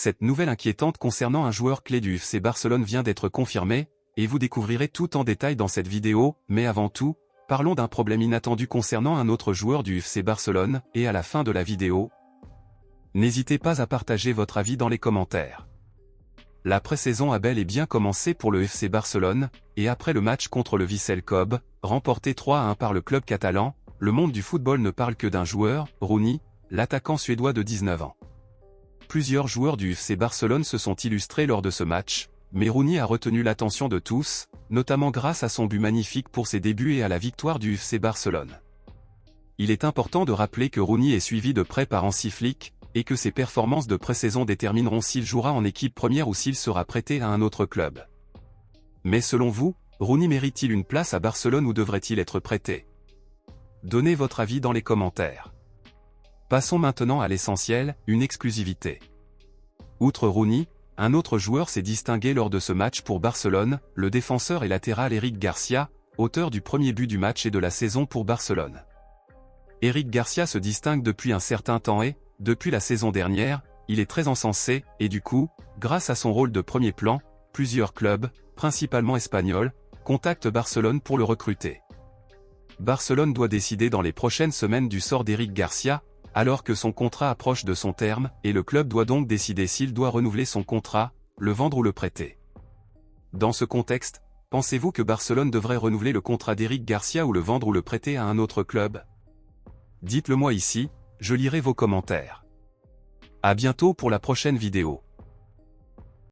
Cette nouvelle inquiétante concernant un joueur clé du FC Barcelone vient d'être confirmée, et vous découvrirez tout en détail dans cette vidéo, mais avant tout, parlons d'un problème inattendu concernant un autre joueur du FC Barcelone, et à la fin de la vidéo, n'hésitez pas à partager votre avis dans les commentaires. La pré-saison a bel et bien commencé pour le FC Barcelone, et après le match contre le Vissel Kobe, remporté 3-1 par le club catalan, le monde du football ne parle que d'un joueur, Rooney, l'attaquant suédois de 19 ans. Plusieurs joueurs du FC Barcelone se sont illustrés lors de ce match, mais Rooney a retenu l'attention de tous, notamment grâce à son but magnifique pour ses débuts et à la victoire du FC Barcelone. Il est important de rappeler que Rooney est suivi de près par Hansi Flick, et que ses performances de pré-saison détermineront s'il jouera en équipe première ou s'il sera prêté à un autre club. Mais selon vous, Rooney mérite-t-il une place à Barcelone ou devrait-il être prêté? Donnez votre avis dans les commentaires. Passons maintenant à l'essentiel, une exclusivité. Outre Rooney, un autre joueur s'est distingué lors de ce match pour Barcelone, le défenseur et latéral Eric Garcia, auteur du premier but du match et de la saison pour Barcelone. Eric Garcia se distingue depuis un certain temps et, depuis la saison dernière, il est très encensé, et du coup, grâce à son rôle de premier plan, plusieurs clubs, principalement espagnols, contactent Barcelone pour le recruter. Barcelone doit décider dans les prochaines semaines du sort d'Eric Garcia, alors que son contrat approche de son terme, et le club doit donc décider s'il doit renouveler son contrat, le vendre ou le prêter. Dans ce contexte, pensez-vous que Barcelone devrait renouveler le contrat d'Eric Garcia ou le vendre ou le prêter à un autre club? Dites-le moi ici, je lirai vos commentaires. À bientôt pour la prochaine vidéo.